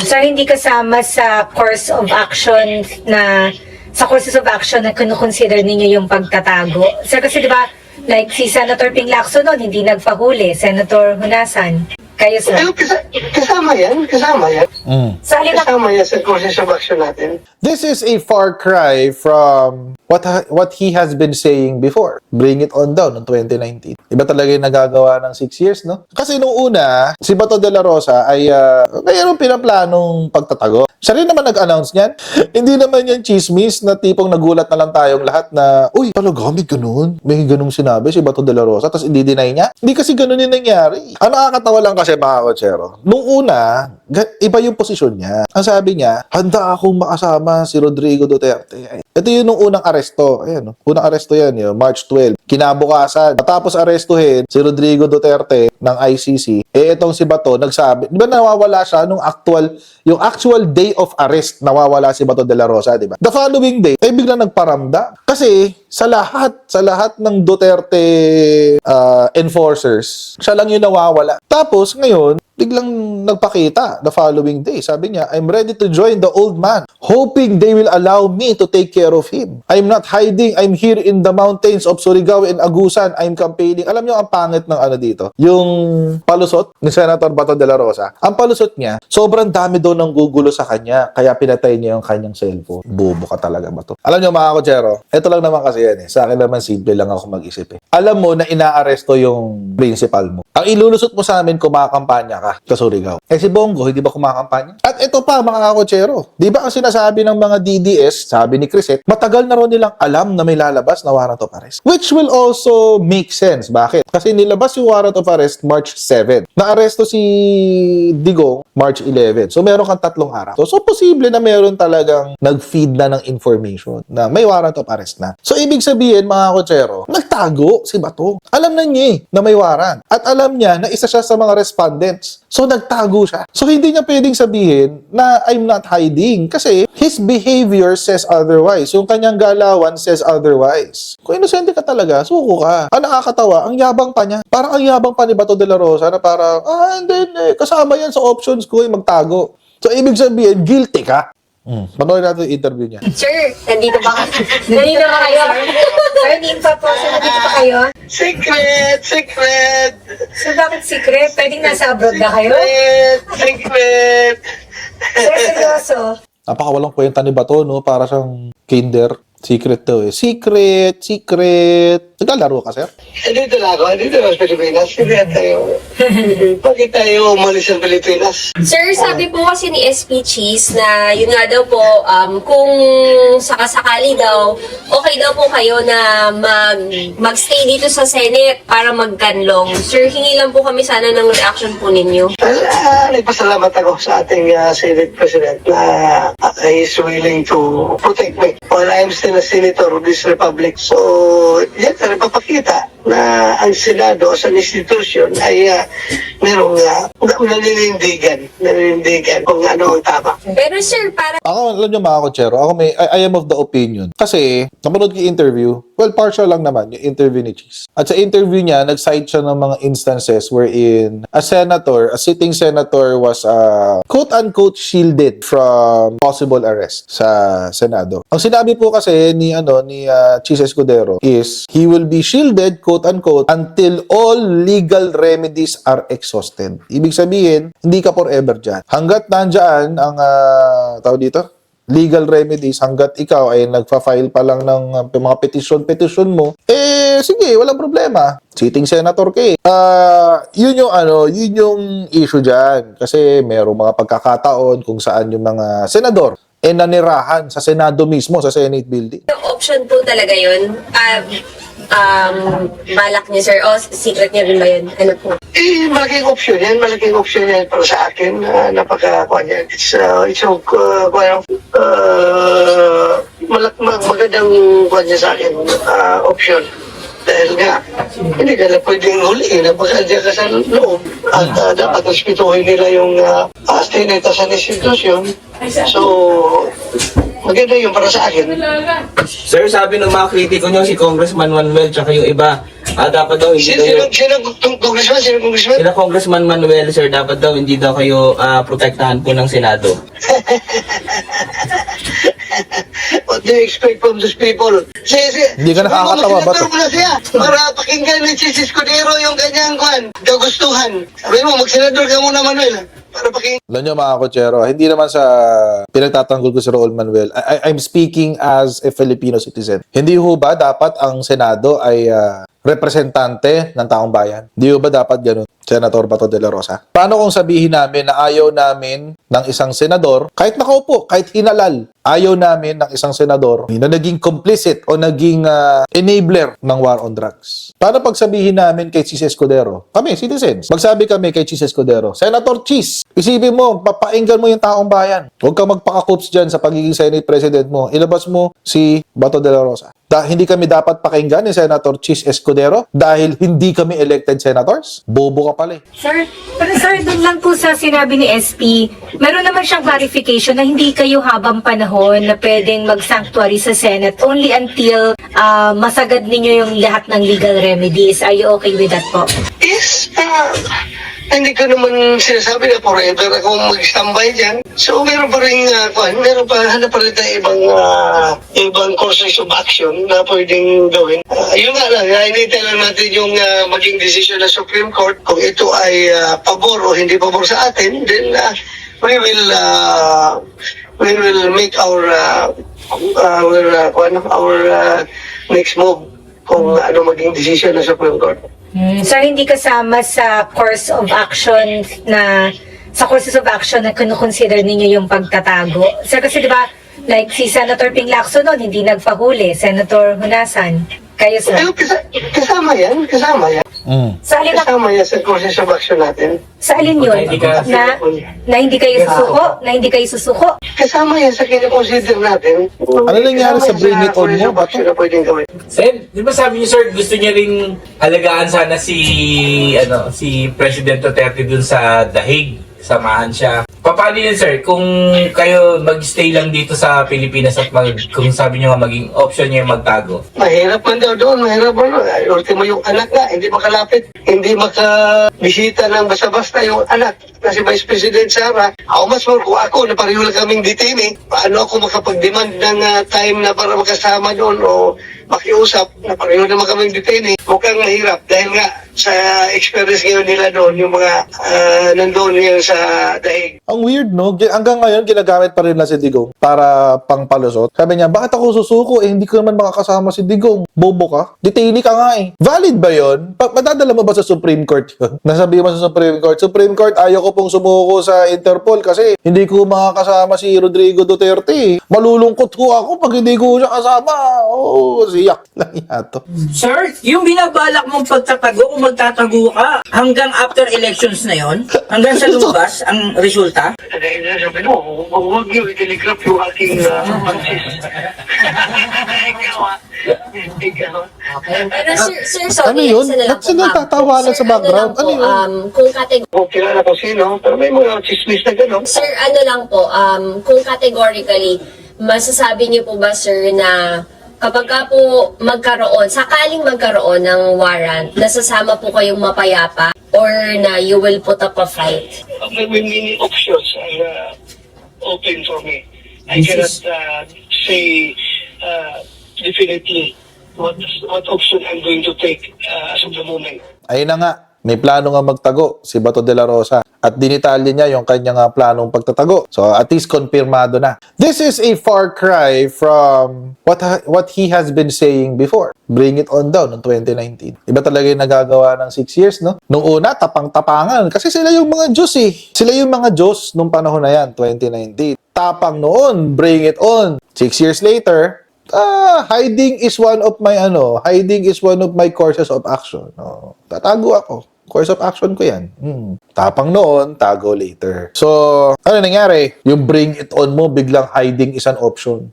So, hindi kasama sa course of action sa courses of action na kinukonsider ninyo yung pagtatago. Sir, kasi di ba, like si Senator Ping Lacson noon, hindi nagpahuli. Senator Hunasan. Kayo, sir? Pero kasama yan. Kasama yan sa courses of action natin. This is a far cry from what he has been saying before. Bring it on down noong 2019. Iba talaga yung nagagawa ng 6 years, no? Kasi nung una, si Bato de la Rosa ay mayroong pinaplanong pagtatago. Siya rin naman nag-announce niyan. Hindi naman yan chismis na tipong nagulat na lang tayong lahat na, uy, talaga, may ganun. May ganung sinabi si Bato de la Rosa, tapos i-deny niya. Hindi kasi ganun yung nangyari. Ang nakakatawa lang kasi mga kotsero, nung una, iba yung posisyon niya. Ang sabi niya, handa akong makasama si Rodrigo Duterte. Ito yung nung unang aresto. Ayan, unang aresto yan, yun, March 12. Kinabukasan, matapos arestuhin si Rodrigo Duterte ng ICC, itong si Bato, nagsabi, di ba nawawala siya nung yung actual day of arrest, nawawala si Bato de la Rosa, di ba? The following day, ay biglang nagparamdam. Kasi, sa lahat ng Duterte enforcers, siya lang yung nawawala. Tapos, ngayon, biglang nagpakita the following day. Sabi niya, I'm ready to join the old man, hoping they will allow me to take care of him. I'm not hiding. I'm here in the mountains of Surigao and Agusan. I'm campaigning. Alam niyo ang pangit ng ano dito? Yung palusot ni Senator Bato de la Rosa. Ang palusot niya, sobrang dami daw ng gugulo sa kanya, kaya pinatay niya yung kanyang cellphone. Bobo ka talaga, Bato. Alam niyo mga kotsero, ito lang naman kasi yan eh. Sa akin naman simple lang ako mag-isip eh. Alam mo na inaaresto yung principal mo. Ang ilulusot mo sa amin, kumakampanya ka sa Surigao. Eh si Bongo, hindi ba kumakampanya? At ito pa mga kakotsero, di ba ang sinasabi ng mga DDS, sabi ni Criset, matagal na rin nilang alam na may lalabas na warrant of arrest. Which will also make sense. Bakit? Kasi nilabas yung warrant of arrest March 7. Naaresto si Digong March 11. So meron kang 3 araw. So posible na meron talagang nag-feed na ng information na may warrant of arrest na. So ibig sabihin mga kakotsero, nagtago si Bato. Alam na niya na may warrant. At alam niya na isa siya sa mga respondents. So, nagtago siya. So, hindi niya pwedeng sabihin na I'm not hiding kasi his behavior says otherwise. Yung kanyang galawan says otherwise. Kung inosente ka talaga, suko ka. Ang nakakatawa, ang yabang pa niya. Parang ang yabang pa ni Bato de la Rosa na parang, kasama yan sa options ko, magtago. So, ibig sabihin, guilty ka. Panoorin natin yung interview niya. Sir, nandito ba kayo? Nandito ba kayo? Sir, ninfa po. Sir, nandito ba kayo? Secret! So, bakit secret? Pwedeng nasa abroad na kayo? Secret! Sir, seryoso. Napakawalang kwenta ni Bato, no? Para siyang kinder. Secret daw eh. Secret. Naglalaro ka, sir? Dito lang sa Pilipinas. Bakit tayo umalis sa Pilipinas? Sir, sabi po kasi ni SP Cheese na yun nga daw po, kung sakasakali daw, okay daw po kayo na magstay dito sa Senate para magkanlong. Sir, hingi lang po kami sana ng reaction po ninyo. Nagpasalamat ako sa ating Senate President na he is willing to protect me while I'm still a senator of this republic. So, yan, papakita na ang Senado as an institution ay merong naninindigan kung ano ang tama. Pero sir, para Ako, alam niyo mga kotsero, I am of the opinion. Kasi, napanood ko yung interview, well, partial lang naman yung interview ni Cheese. At sa interview niya, nag-cite siya ng mga instances wherein a sitting senator was quote-unquote shielded from possible arrest sa Senado. Ang sinabi po kasi ni Cheese Escudero is, he will be shielded, quote-unquote, until all legal remedies are exhausted. Ibig sabihin, hindi ka forever dyan. Hanggat nandyan ang legal remedies, hanggat ikaw ay nagfa-file pa lang ng mga petition mo, sige, walang problema. Sitting senator ka eh. Yun yung issue dyan. Kasi merong mga pagkakataon kung saan yung mga senador nanirahan sa Senado mismo, sa Senate building. option po talaga yun, balak niya sir, o secret niya rin ba yun? Ano po? Malaking option yan para sa akin. Napaka-kuhan yan. Magandang kuhan niya sa akin, option. Dahil nga, hindi ka na pwedeng huliin. Napakadya ka sa loob. At dapat respetuhin nila yung Senate as an institution. So, maganda yun para sa akin. Sir, sabi ng mga kritiko nyo, si Congressman Manuel tsaka yung iba, Dapat daw hindi kayo... Congressman? Sila Congressman Manuel, sir, dapat daw hindi daw kayo protektahan po ng Senado. What do you expect from those people? Hindi ka nakakatawa ba to? Mo na siya para pakinggan ni Chis Escudero yung kanyang kagustuhan. Sabi mo, magsenador ka muna, Manuel. Para pakinggan. Alam nyo mga kotsero, hindi naman sa pinagtatanggol ko si Raul Manuel. I'm speaking as a Filipino citizen. Hindi ho ba dapat ang Senado ay representante ng taong bayan? Hindi ho ba dapat ganun? Senator Bato de la Rosa. Paano kung sabihin namin na ayaw namin ng isang senador, kahit nakaupo, kahit hinalal, ayaw namin ng isang senador na naging complicit o naging enabler ng war on drugs? Paano pag sabihin namin kay Chis Escudero, kami, citizens, magsabi kami kay Chis Escudero, Senator Chis, isipin mo, papainggan mo yung taong bayan. Huwag ka magpaka-coops dyan sa pagiging Senate President mo. Ilabas mo si Bato de la Rosa. Hindi kami dapat pakinggan ni Senator Chis Escudero dahil hindi kami elected senators? Bobo ka pala eh. Sir, pero sir, doon lang po sa sinabi ni SP, meron naman siyang clarification na hindi kayo habang panahon na pwedeng mag-sanctuary sa Senate only until masagad ninyo yung lahat ng legal remedies. Are you okay with that po? Yes, hindi ko naman sinasabi na forever akong mag-standby dyan. So, meron pa rin, hanap pa rin tayo ibang courses of action na pwedeng gawin. Yun nga lang, hinihintay lang natin yung maging decision ng Supreme Court. Kung ito ay pabor o hindi pabor sa atin, then we will make our next move kung ano maging decision ng Supreme Court. Sir, hindi kasama sa course of action sa courses of action na kinukonsider ninyo yung pagtatago. Sir, kasi di ba, like si Senator Ping Lacson noon, hindi nagpahuli. Senator Hunasan. Kayo, sir. Pero kasama yan. Sa alin, Kasama yan sa courses of action natin. sa alin yun? Na hindi kayo susuko? Na hindi kayo susuko? Kasama yan sa kinakonsider natin. Ano nangyari sa Bring It On mo, Bato? Na pwedeng gawin. Sen, di ba sabi niyo sir, gusto niya ring alagaan sana si President Duterte dun sa Dahig, samahan siya. Paano yun sir, kung kayo mag-stay lang dito sa Pilipinas at kung sabi niyo nga maging option niya yung magtago? Mahirap man daw doon, mahirap man doon. Ultimo yung anak na, hindi makalapit, hindi makabisita ng basta-basta yung anak na si Vice President Sara. Ako mas more kung ako, na pareho lang kaming detainee, paano ako makapag-demand ng time na para makasama doon o makiusap na pareho naman kaming detainee? Mukhang mahirap dahil nga sa experience ngayon nila doon, yung mga nandoon ngayon sa Dahig. Ang weird, no? Hanggang ngayon, ginagamit pa rin na si Digong para pangpalusot. Sabi niya, bakit ako susuko? Hindi ko naman makakasama si Digong. Bobo ka? Detainee ka nga eh. Valid ba yun? Madadala mo ba sa Supreme Court yun? Nasabi mo sa Supreme Court, Supreme Court, ayaw ko pong sumuko sa Interpol kasi hindi ko makakasama si Rodrigo Duterte. Malulungkot ko ako pag hindi ko siya kasama. Siyak lang yato. Sir, yung binabalak mong pagtatago, kung magtatago ka, hanggang after elections na yon, hanggang sa lumabas ang resulta? Dahil sabi mo, huwag niyo i-telegraph yung aking pansis. Pero sir, sorry. Ano yun? isa na lang Ba't po, sila ma'am. tatawanan Sir, sa background? Ano lang po, Ano yun? kung categorically Kung kilala ko sino, pero may mga chismis na gano'n. Sir, ano lang po, kung categorically, masasabi niyo po ba, sir, na kapag ka po sakaling magkaroon ng warrant, nasasama po kayong mapayapa or na you will put up a fight? May many options are open for me. I cannot say definitely what option I'm going to take as of the moment. Ayun na nga, may plano nga magtago si Bato de la Rosa at dinitalye niya yung kanyang planong pagtatago. So at least konfirmado na. This is a far cry from what he has been saying before. Bring it on down noong 2019. Iba talaga yung nagagawa ng 6 years, no? Nung una, tapang-tapangan. Kasi sila yung mga Diyos eh. Sila yung mga Diyos nung panahon na yan, 2019. Tapang noon, bring it on. 6 years later, hiding is one of my courses of action. No, tatago ako. Course of action ko yan. Tapang noon, tago later. So, ano nangyari? Yung bring it on mo, biglang hiding is an option.